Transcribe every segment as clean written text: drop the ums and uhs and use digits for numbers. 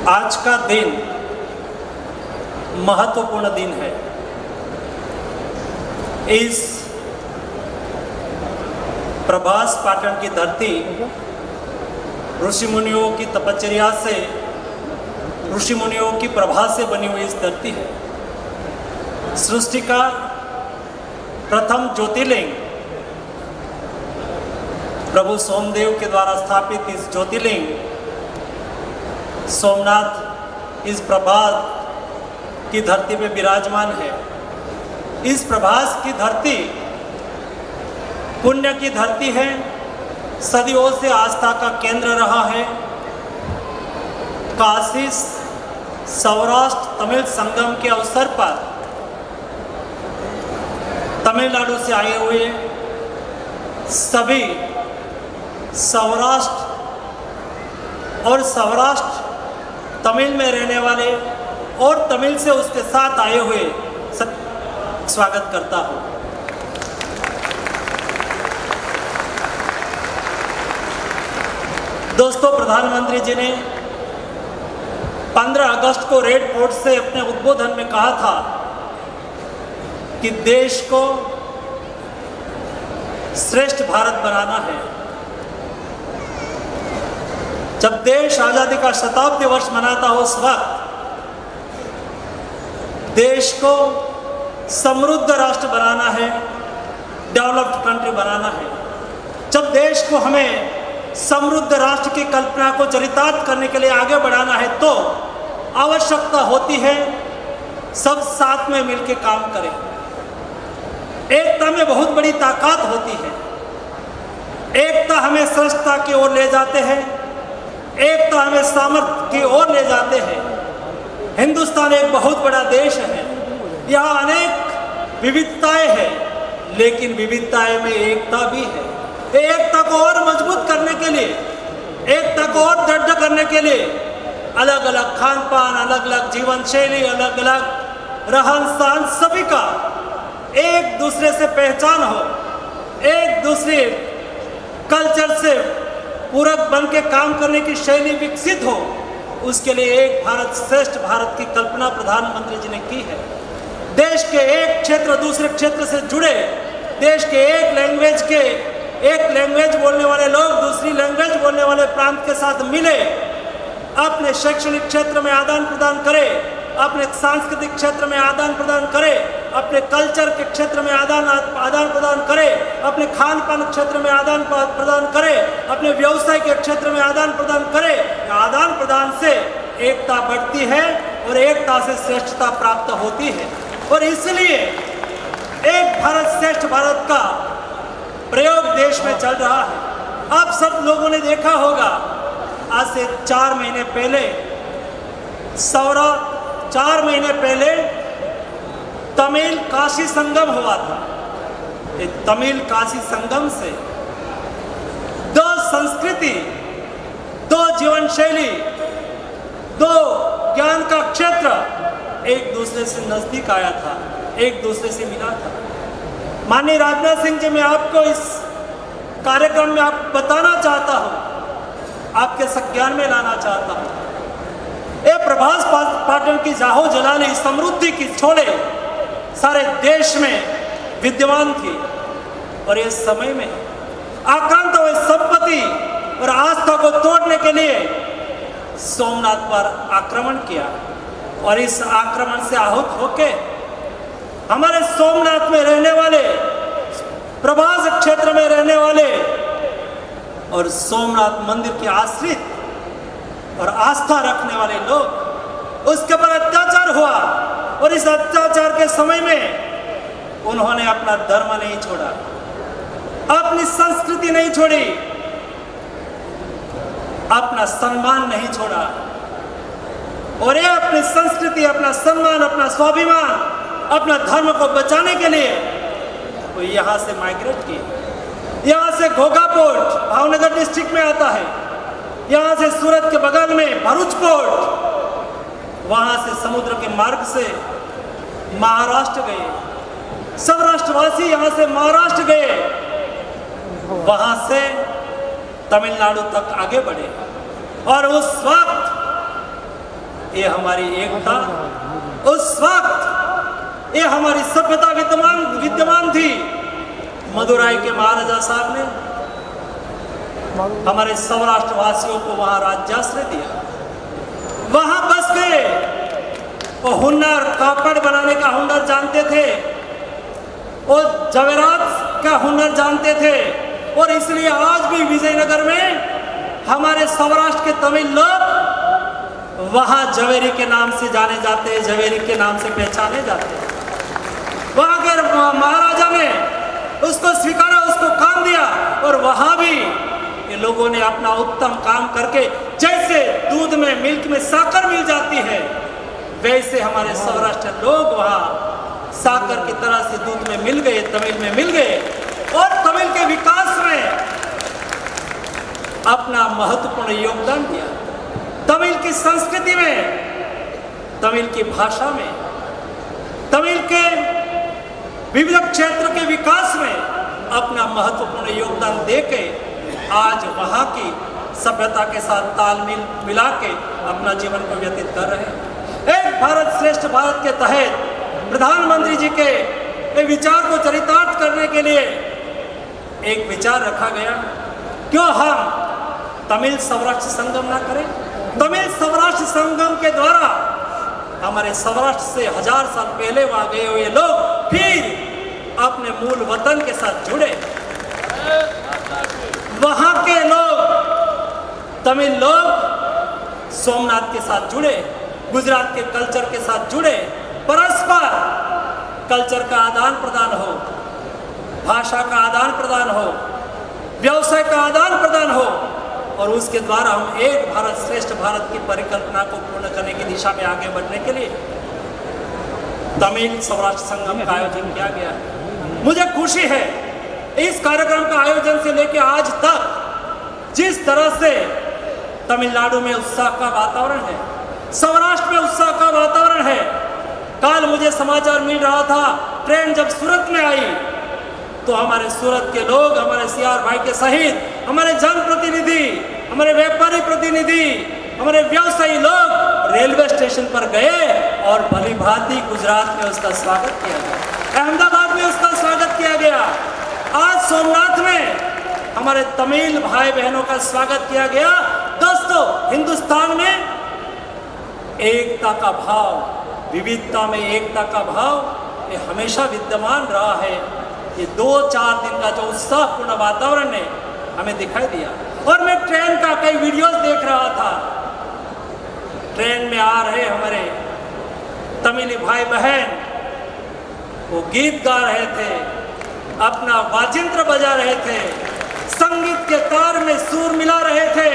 आज का दिन महत्वपूर्ण दिन है। इस प्रभास पाटन की धरती ऋषि मुनियों की तपश्चर्या से, ऋषि मुनियों की प्रभा से बनी हुई इस धरती है। सृष्टि का प्रथम ज्योतिर्लिंग प्रभु सोमदेव के द्वारा स्थापित इस ज्योतिर्लिंग सोमनाथ इस प्रभास की धरती पे विराजमान है। इस प्रभास की धरती पुण्य की धरती है, सदियों से आस्था का केंद्र रहा है। काशी सौराष्ट्र तमिल संगम के अवसर पर तमिलनाडु से आए हुए सभी सौराष्ट्र और सौराष्ट्र तमिल में रहने वाले और तमिल से उसके साथ आए हुए सब स्वागत करता हूँ। दोस्तों, प्रधानमंत्री जी ने 15 अगस्त को रेड फोर्ट से अपने उद्बोधन में कहा था कि देश को श्रेष्ठ भारत बनाना है। जब देश आजादी का शताब्दी वर्ष मनाता हो उस वक्त देश को समृद्ध राष्ट्र बनाना है, डेवलप्ड कंट्री बनाना है। जब देश को हमें समृद्ध राष्ट्र की कल्पना को चरितार्थ करने के लिए आगे बढ़ाना है तो आवश्यकता होती है सब साथ में मिलकर काम करें। एकता में बहुत बड़ी ताकत होती है। एकता हमें श्रेष्ठता की ओर ले जाते हैं, एकता हमें सामर्थ्य की ओर ले जाते हैं। हिंदुस्तान एक बहुत बड़ा देश है, यहाँ अनेक विविधताएं हैं, लेकिन विविधताएं में एकता भी है। एकता को और मजबूत करने के लिए, एकता को और दृढ़ करने के लिए अलग अलग खान पान, अलग अलग जीवन शैली, अलग अलग रहन सहन, सभी का एक दूसरे से पहचान हो, एक दूसरे कल्चर से पूरक बन के काम करने की शैली विकसित हो, उसके लिए एक भारत श्रेष्ठ भारत की कल्पना प्रधानमंत्री जी ने की है। देश के एक क्षेत्र दूसरे क्षेत्र से जुड़े, देश के एक लैंग्वेज बोलने वाले लोग दूसरी लैंग्वेज बोलने वाले प्रांत के साथ मिले, अपने शैक्षणिक क्षेत्र में आदान प्रदान करे, अपने सांस्कृतिक क्षेत्र में आदान प्रदान करे, अपने कल्चर के क्षेत्र में आदान प्रदान करे, अपने खान पान क्षेत्र में आदान प्रदान करे, अपने व्यवसाय के क्षेत्र में आदान प्रदान करे। आदान प्रदान से एकता बढ़ती है और एकता से श्रेष्ठता प्राप्त होती है। और इसलिए एक भारत श्रेष्ठ भारत का प्रयोग देश में चल रहा है। आप सब लोगों ने देखा होगा, आज से 4 महीने पहले 4 महीने पहले तमिल काशी संगम हुआ था। तमिल काशी संगम से दो संस्कृति, दो जीवन शैली, दो ज्ञान का क्षेत्र एक दूसरे से नजदीक आया था, एक दूसरे से मिला था। माननीय राजनाथ सिंह जी, मैं आपको इस कार्यक्रम में आप बताना चाहता हूं, आपके संज्ञान में लाना चाहता हूं। ये प्रभास पाटन की जाहो जलाली समृद्धि की छोड़े सारे देश में विद्यमान थी और इस समय में आक्रांत हुए संपत्ति और आस्था को तोड़ने के लिए सोमनाथ पर आक्रमण किया और इस आक्रमण से आहत होके हमारे सोमनाथ में रहने वाले, प्रभास क्षेत्र में रहने वाले और सोमनाथ मंदिर के आश्रित और आस्था रखने वाले लोग, उसके पर अत्याचार हुआ और इस अत्याचार के समय में उन्होंने अपना धर्म नहीं छोड़ा, अपनी संस्कृति नहीं छोड़ी, अपना सम्मान नहीं छोड़ा। और ये अपनी संस्कृति, अपना सम्मान, अपना स्वाभिमान, अपना धर्म को बचाने के लिए वो यहाँ से माइग्रेट किए। यहाँ से घोघा पोर्ट भावनगर डिस्ट्रिक्ट में आता है, यहाँ से सूरत के बगल में भरूच पोर्ट, वहाँ से समुद्र के मार्ग से महाराष्ट्र गए। सब राष्ट्रवासी यहाँ से महाराष्ट्र गए, वहाँ से तमिलनाडु तक आगे बढ़े। और उस वक्त ये हमारी एकता उस वक्त ये हमारी सभ्यता विद्यमान थी। मदुराई के महाराजा साहब ने हमारे सौराष्ट्र वासियों को वहां राज्याश्रय दिया, वहां बस गए। वो हुनर, कापड़ बनाने का हुनर जानते थे, वो जवेरात का हुनर जानते थे, और इसलिए आज भी विजयनगर में हमारे सौराष्ट्र के तमिल लोग वहां जवेरी के नाम से जाने जाते हैं, जवेरी के नाम से पहचाने जाते हैं। वहां के महाराजा ने उसको स्वीकारा, उसको काम दिया, और वहां भी ये लोगों ने अपना उत्तम काम करके, जैसे दूध में, मिल्क में साकर मिल जाती है, वैसे हमारे सौराष्ट्र लोग वहां साकर की तरह से दूध में मिल गए, तमिल में मिल गए, और तमिल के विकास में अपना महत्वपूर्ण योगदान दिया। तमिल की संस्कृति में, तमिल की भाषा में, तमिल के विविध क्षेत्र के विकास में अपना महत्वपूर्ण योगदान देके आज वहां की सभ्यता के साथ तालमेल मिला के अपना जीवन को व्यतीत कर रहे हैं। एक भारत श्रेष्ठ भारत के तहत प्रधानमंत्री जी के विचार को चरितार्थ करने के लिए एक विचार रखा गया, क्यों हम तमिल सौराष्ट्र संगम ना करें। तमिल सौराष्ट्र संगम के द्वारा हमारे सौराष्ट्र से 1000 साल पहले वहां गए हुए लोग फिर अपने मूल वतन के साथ जुड़े। वहां के लोग, तमिल लोग सोमनाथ के साथ जुड़े, गुजरात के कल्चर के साथ जुड़े, परस्पर कल्चर का आदान प्रदान हो, भाषा का आदान प्रदान हो, व्यवसाय का आदान प्रदान हो, और उसके द्वारा हम एक भारत श्रेष्ठ भारत की परिकल्पना को पूर्ण करने की दिशा में आगे बढ़ने के लिए तमिल सौराष्ट्र संगम का आयोजन किया गया। मुझे खुशी है इस कार्यक्रम का आयोजन से लेकर आज तक जिस तरह से तमिलनाडु में उत्साह का वातावरण है, सौराष्ट्र में उत्साह का वातावरण है। कल मुझे समाचार मिल रहा था, ट्रेन जब सूरत में आई तो हमारे सूरत के लोग, हमारे सीआर भाई के सहित हमारे जनप्रतिनिधि, हमारे व्यापारी प्रतिनिधि, हमारे व्यवसायी लोग रेलवे स्टेशन पर गए और भली भांति गुजरात में उसका स्वागत किया गया, अहमदाबाद में उसका स्वागत किया गया, आज सोमनाथ में हमारे तमिल भाई बहनों का स्वागत किया गया। दोस्तों, हिंदुस्तान में एकता का भाव, विविधता में एकता का भाव ये हमेशा विद्यमान रहा है। ये 2-4 दिन का जो उत्साहपूर्ण वातावरण है हमें दिखाई दिया। और मैं ट्रेन का कई वीडियोस देख रहा था, ट्रेन में आ रहे हमारे तमिली भाई बहन वो गीत गा रहे थे, अपना वाजिंत्र बजा रहे थे, संगीत के तार में सुर मिला रहे थे,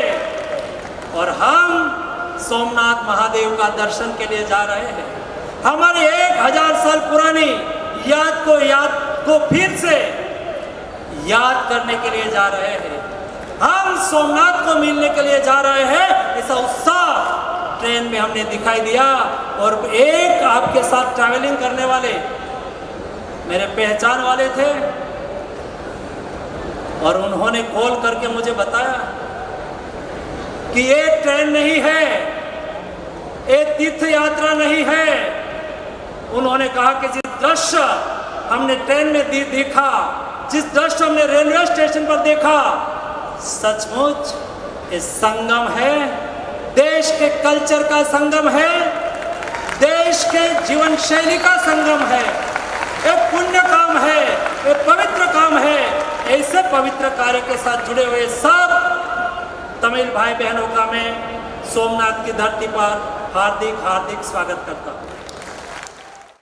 और हम सोमनाथ महादेव का दर्शन के लिए जा रहे हैं। हमारी 1000 साल पुरानी याद को फिर से याद करने के लिए जा रहे हैं। हम सोमनाथ को मिलने के लिए जा रहे हैं। ऐसा उत्साह ट्रेन में हमने दिखाई दिया। और एक आपके साथ ट्रैवलिंग करने वाले मेरे पहचान वाले थे, और उन्होंने कॉल करके मुझे बताया कि ये ट्रेन नहीं है, ये तीर्थ यात्रा नहीं है। उन्होंने कहा कि जिस दृश्य हमने ट्रेन में देखा, जिस दृश्य हमने रेलवे स्टेशन पर देखा, सचमुच ये संगम है, देश के कल्चर का संगम है, देश के जीवन शैली का संगम है। ये पुण्य काम है, ये पवित्र काम है। ऐसे पवित्र कार्य के साथ जुड़े हुए सब तमिल भाई बहनों का मैं सोमनाथ की धरती पर हार्दिक स्वागत करता हूँ।